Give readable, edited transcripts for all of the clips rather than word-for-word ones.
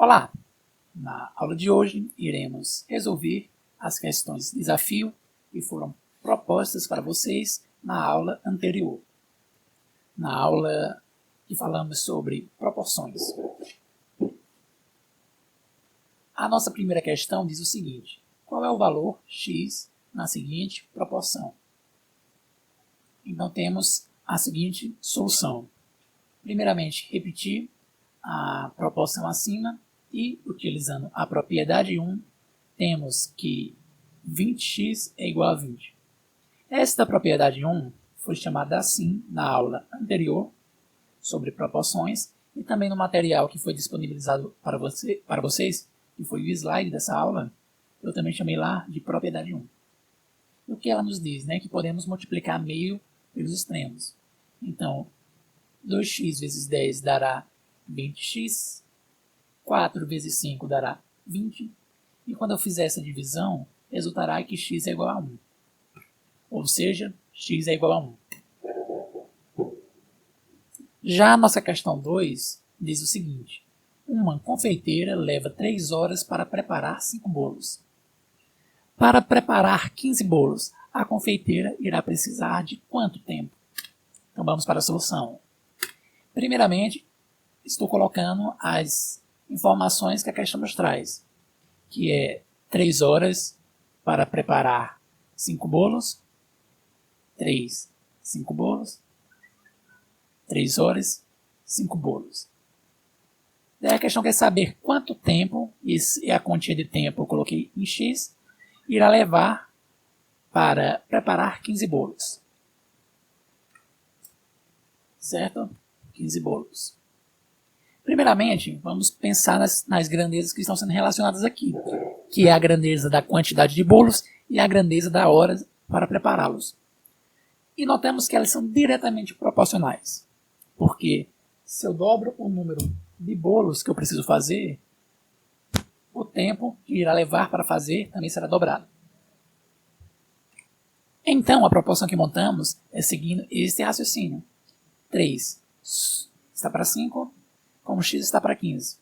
Olá! Na aula de hoje iremos resolver as questões de desafio que foram propostas para vocês na aula anterior. Na aula que falamos sobre proporções. A nossa primeira questão diz o seguinte: qual é o valor x na seguinte proporção? Então temos a seguinte solução. Primeiramente, repetir a proporção acima e, utilizando a propriedade 1, temos que 20x é igual a 20. Esta propriedade 1 foi chamada assim na aula anterior sobre proporções e também no material que foi disponibilizado para vocês, que foi o slide dessa aula, eu também chamei lá de propriedade 1. E o que ela nos diz? Que podemos multiplicar meio pelos extremos. Então, 2x vezes 10 dará 20x, 4 vezes 5 dará 20, e quando eu fizer essa divisão, resultará que x é igual a 1. Ou seja, x é igual a 1. Já a nossa questão 2 diz o seguinte: uma confeiteira leva 3 horas para preparar 5 bolos. Para preparar 15 bolos, a confeiteira irá precisar de quanto tempo? Então vamos para a solução. Primeiramente, estou colocando as informações que a questão nos traz, que é 3 horas para preparar 5 bolos, 5 bolos, 3 horas, 5 bolos. Daí a questão quer saber quanto tempo, e a quantia de tempo eu coloquei em x, irá levar para preparar 15 bolos. Certo? 15 bolos. Primeiramente, vamos pensar nas grandezas que estão sendo relacionadas aqui, que é a grandeza da quantidade de bolos e a grandeza da hora para prepará-los. E notamos que elas são diretamente proporcionais, porque se eu dobro o número de bolos que eu preciso fazer, o tempo que irá levar para fazer também será dobrado. Então, a proporção que montamos é seguindo este raciocínio. 3 está para 5, como x está para 15.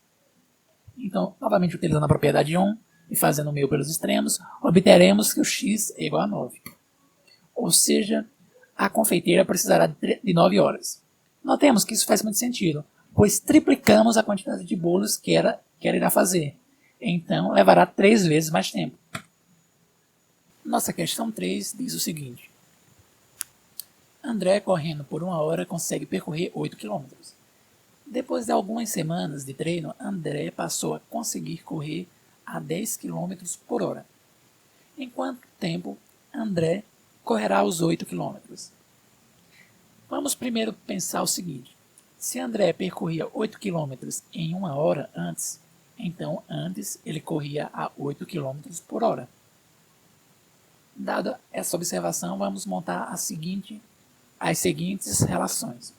Então, novamente utilizando a propriedade 1 e fazendo o meio pelos extremos, obteremos que o x é igual a 9. Ou seja, a confeiteira precisará de 9 horas. Notemos que isso faz muito sentido, pois triplicamos a quantidade de bolos que ela irá fazer. Então, levará 3 vezes mais tempo. Nossa questão 3 diz o seguinte: André, correndo por 1 hora, consegue percorrer 8 km. Depois de algumas semanas de treino, André passou a conseguir correr a 10 km por hora. Em quanto tempo André correrá os 8 km? Vamos primeiro pensar o seguinte: se André percorria 8 km em 1 hora antes, então antes ele corria a 8 km por hora. Dada essa observação, vamos montar as seguintes relações.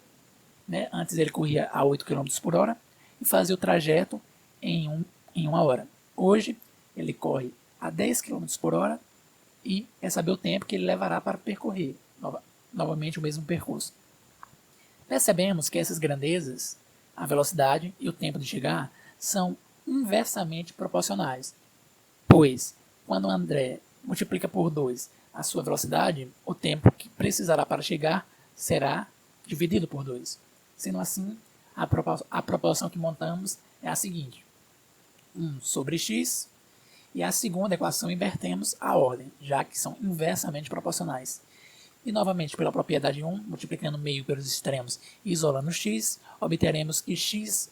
Antes ele corria a 8 km por hora e fazia o trajeto em 1 hora. Hoje ele corre a 10 km por hora e quer saber o tempo que ele levará para percorrer novamente o mesmo percurso. Percebemos que essas grandezas, a velocidade e o tempo de chegar, são inversamente proporcionais, pois quando André multiplica por 2 a sua velocidade, o tempo que precisará para chegar será dividido por 2. Sendo assim, a proporção que montamos é a seguinte: 1 sobre x, e a segunda equação invertemos a ordem, já que são inversamente proporcionais. E novamente, pela propriedade 1, multiplicando meio pelos extremos e isolando x, obteremos que x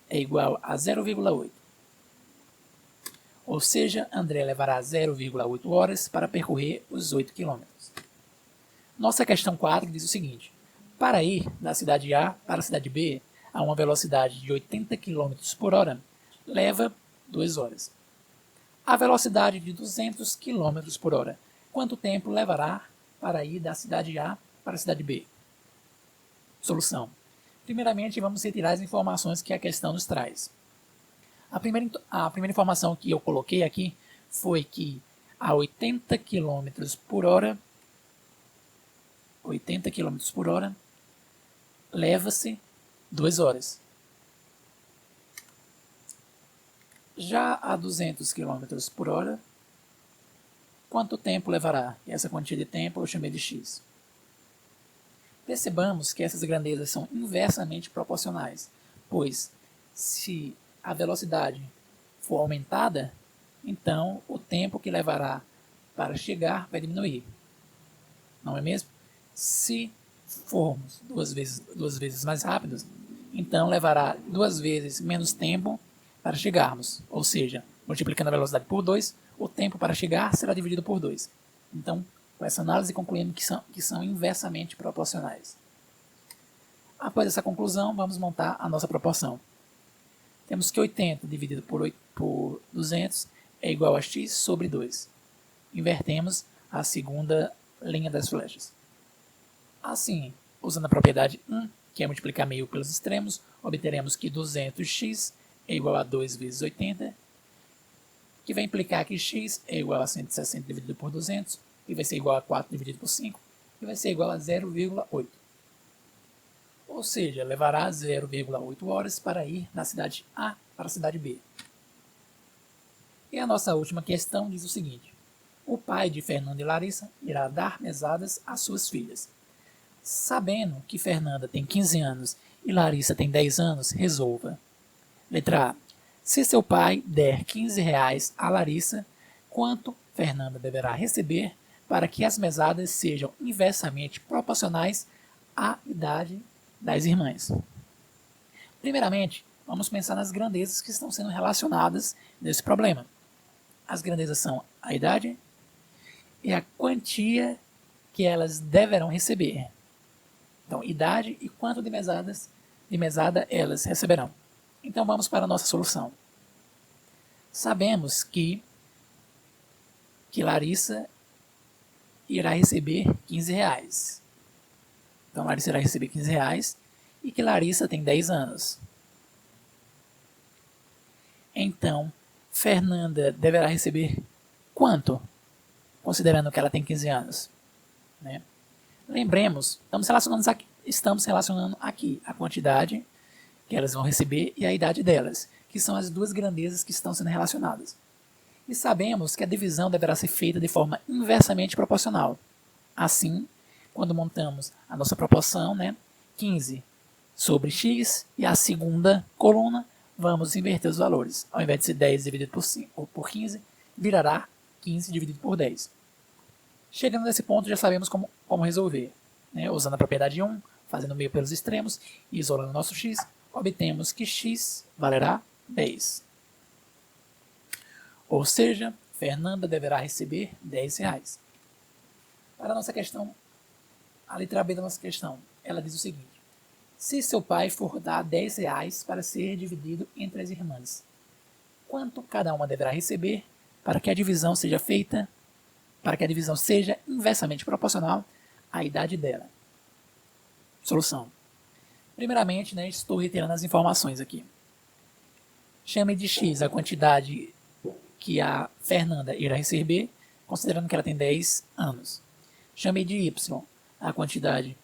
é igual a 0,8. Ou seja, André levará 0,8 horas para percorrer os 8 km. Nossa questão 4 diz o seguinte: para ir da cidade A para a cidade B a uma velocidade de 80 km por hora, leva 2 horas. A velocidade de 200 km por hora, quanto tempo levará para ir da cidade A para a cidade B? Solução. Primeiramente, vamos retirar as informações que a questão nos traz. A primeira informação que eu coloquei aqui foi que a 80 km por hora, leva-se 2 horas. Já a 200 km por hora, quanto tempo levará? Essa quantia de tempo eu chamei de x. Percebamos que essas grandezas são inversamente proporcionais, pois se a velocidade for aumentada, então o tempo que levará para chegar vai diminuir. Não é mesmo? Se formos duas vezes mais rápidos, então levará 2 vezes menos tempo para chegarmos. Ou seja, multiplicando a velocidade por 2, o tempo para chegar será dividido por 2. Então, com essa análise concluímos que são inversamente proporcionais. Após essa conclusão, vamos montar a nossa proporção. Temos que 80 dividido por 200 é igual a x sobre 2. Invertemos a segunda linha das flechas. Assim, usando a propriedade 1, que é multiplicar meio pelos extremos, obteremos que 200x é igual a 2 vezes 80, que vai implicar que x é igual a 160 dividido por 200, que vai ser igual a 4 dividido por 5, que vai ser igual a 0,8. Ou seja, levará 0,8 horas para ir da cidade A para a cidade B. E a nossa última questão diz o seguinte: o pai de Fernanda e Larissa irá dar mesadas às suas filhas. Sabendo que Fernanda tem 15 anos e Larissa tem 10 anos, resolva. Letra A. Se seu pai der R$15 a Larissa, quanto Fernanda deverá receber para que as mesadas sejam inversamente proporcionais à idade das irmãs? Primeiramente, vamos pensar nas grandezas que estão sendo relacionadas nesse problema. As grandezas são a idade e a quantia que elas deverão receber. Então, idade e quanto de mesada elas receberão. Então, vamos para a nossa solução. Sabemos que Larissa irá receber R$15. Então, Larissa irá receber R$15 e que Larissa tem 10 anos. Então, Fernanda deverá receber quanto? Considerando que ela tem 15 anos. Né? Lembremos, estamos relacionando aqui a quantidade que elas vão receber e a idade delas, que são as duas grandezas que estão sendo relacionadas. E sabemos que a divisão deverá ser feita de forma inversamente proporcional. Assim, quando montamos a nossa proporção, 15 sobre x, e a segunda coluna, vamos inverter os valores. Ao invés de ser 10 dividido por 15, virará 15 dividido por 10. Chegando nesse ponto, já sabemos como resolver. Usando a propriedade 1, fazendo meio pelos extremos e isolando nosso x, obtemos que x valerá 10. Ou seja, Fernanda deverá receber R$10. Para a nossa questão, a letra B da nossa questão, ela diz o seguinte: se seu pai for dar R$10 para ser dividido entre as irmãs, quanto cada uma deverá receber para que a divisão seja feita, para que a divisão seja inversamente proporcional à idade dela? Solução. Primeiramente, estou reiterando as informações aqui. Chame de x a quantidade que a Fernanda irá receber, considerando que ela tem 10 anos. Chame de y a quantidade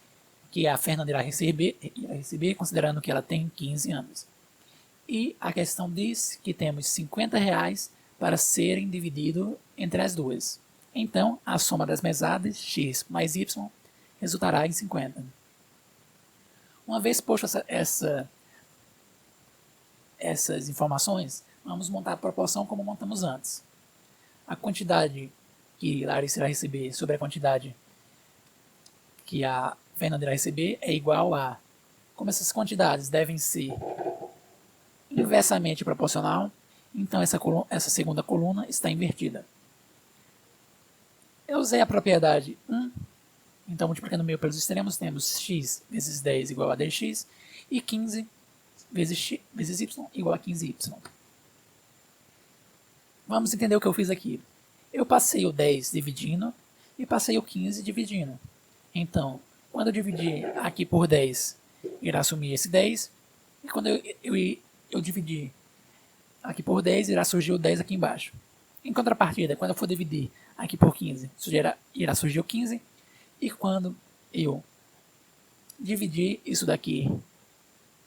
que a Fernanda irá receber, considerando que ela tem 15 anos. E a questão diz que temos R$50 para serem divididos entre as duas. Então, a soma das mesadas, x mais y, resultará em 50. Uma vez posto essas informações, vamos montar a proporção como montamos antes. A quantidade que Larissa irá receber sobre a quantidade que a Fernanda irá receber é igual a... Como essas quantidades devem ser inversamente proporcional, então essa segunda coluna está invertida. Eu usei a propriedade 1, então multiplicando meio pelos extremos, temos x vezes 10 igual a 10x e 15 vezes y igual a 15y. Vamos entender o que eu fiz aqui. Eu passei o 10 dividindo e passei o 15 dividindo. Então, quando eu dividir aqui por 10, irá assumir esse 10. E quando eu dividir aqui por 10, irá surgir o 10 aqui embaixo. Em contrapartida, quando eu for dividir aqui por 15, irá surgir o 15. E quando eu dividir isso daqui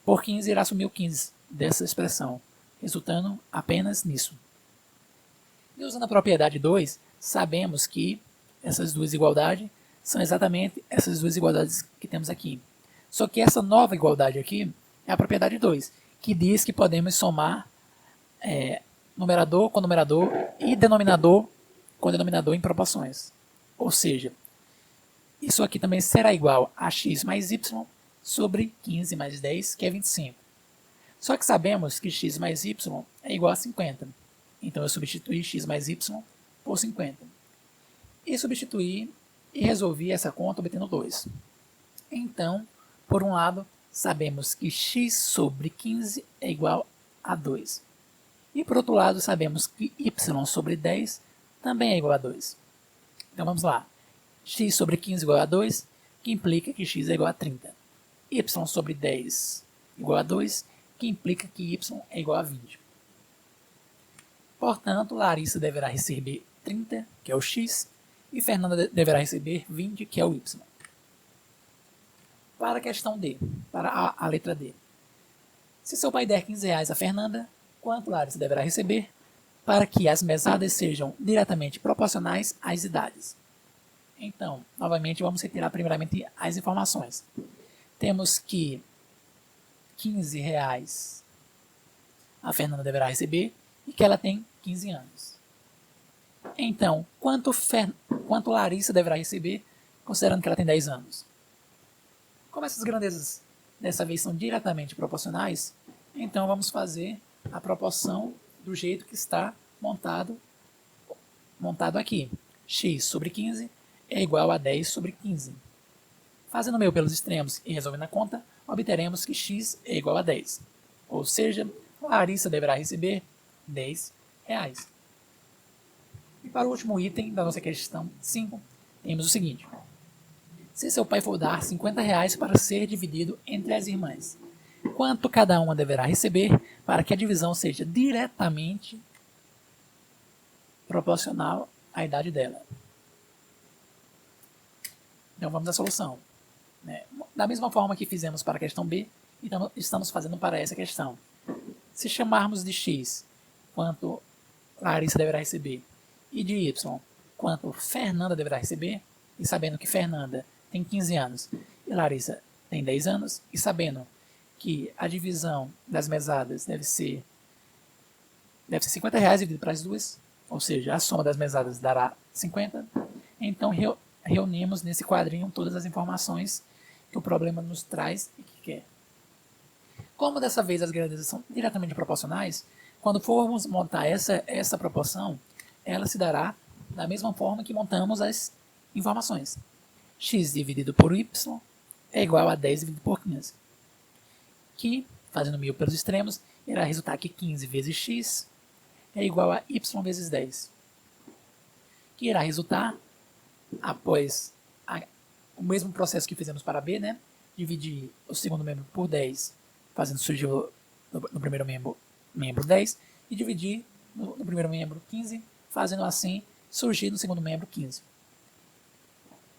por 15, irá assumir o 15 dessa expressão. resultando apenas nisso. E usando a propriedade 2, sabemos que essas duas igualdades são exatamente essas duas igualdades que temos aqui. Só que essa nova igualdade aqui é a propriedade 2, que diz que podemos somar numerador com numerador e denominador com denominador em proporções. Ou seja, isso aqui também será igual a x mais y sobre 15 mais 10, que é 25. Só que sabemos que x mais y é igual a 50. Então eu substituí x mais y por 50. E substituí e resolvi essa conta obtendo 2. Então, por um lado, sabemos que x sobre 15 é igual a 2. E por outro lado, sabemos que y sobre 10 também é igual a 2. Então vamos lá. X sobre 15 igual a 2, que implica que x é igual a 30. Y sobre 10 igual a 2, que implica que y é igual a 20. Portanto, Larissa deverá receber 30, que é o x, e Fernanda deverá receber 20, que é o y. Para a questão D, para a letra D. Se seu pai der 15 reais a Fernanda, quanto Larissa deverá receber para que as mesadas sejam diretamente proporcionais às idades? Então, novamente, vamos retirar primeiramente as informações. Temos que 15 reais a Fernanda deverá receber e que ela tem 15 anos. Então, quanto Larissa deverá receber, considerando que ela tem 10 anos? Como essas grandezas dessa vez são diretamente proporcionais, então vamos fazer a proporção do jeito que está montado aqui. X sobre 15 é igual a 10 sobre 15. Fazendo o meio pelos extremos e resolvendo a conta, obteremos que x é igual a 10. Ou seja, Larissa deverá receber 10 reais. E para o último item da nossa questão 5, temos o seguinte. Se seu pai for dar 50 reais para ser dividido entre as irmãs, quanto cada uma deverá receber para que a divisão seja diretamente proporcional à idade dela? Então vamos à solução. Da mesma forma que fizemos para a questão B, então estamos fazendo para essa questão. Se chamarmos de x quanto Larissa deverá receber e de y quanto Fernanda deverá receber, e sabendo que Fernanda tem 15 anos e Larissa tem 10 anos, e sabendo que a divisão das mesadas deve ser 50 reais dividido para as duas, ou seja, a soma das mesadas dará 50, então reunimos nesse quadrinho todas as informações que o problema nos traz e que quer. Como dessa vez as grandezas são diretamente proporcionais, quando formos montar essa proporção, ela se dará da mesma forma que montamos as informações. X dividido por y é igual a 10 dividido por 15. Que, fazendo 1000 pelos extremos, irá resultar que 15 vezes x é igual a y vezes 10. Que irá resultar, após o mesmo processo que fizemos para B, dividir o segundo membro por 10, fazendo surgir no primeiro membro 10, e dividir no primeiro membro 15, fazendo assim surgir no segundo membro 15.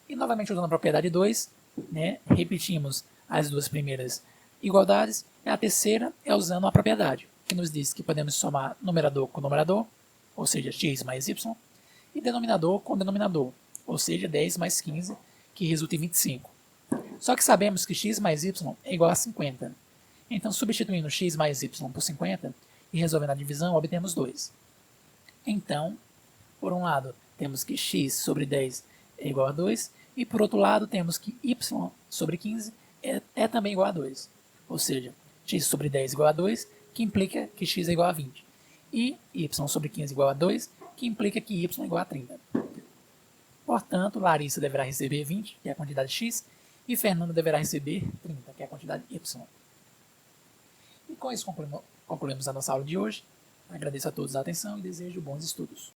E novamente usando a propriedade 2, repetimos as duas primeiras igualdades, e a terceira é usando a propriedade, que nos diz que podemos somar numerador com numerador, ou seja, x mais y, e denominador com denominador, ou seja, 10 mais 15, que resulta em 25. Só que sabemos que x mais y é igual a 50. Então, substituindo x mais y por 50 e resolvendo a divisão, obtemos 2. Então, por um lado, temos que x sobre 10 é igual a 2, e por outro lado, temos que y sobre 15 é também igual a 2. Ou seja, x sobre 10 é igual a 2, que implica que x é igual a 20. E y sobre 15 é igual a 2, que implica que y é igual a 30. Portanto, Larissa deverá receber 20, que é a quantidade x, e Fernanda deverá receber 30, que é a quantidade y. E com isso concluímos a nossa aula de hoje. Agradeço a todos a atenção e desejo bons estudos.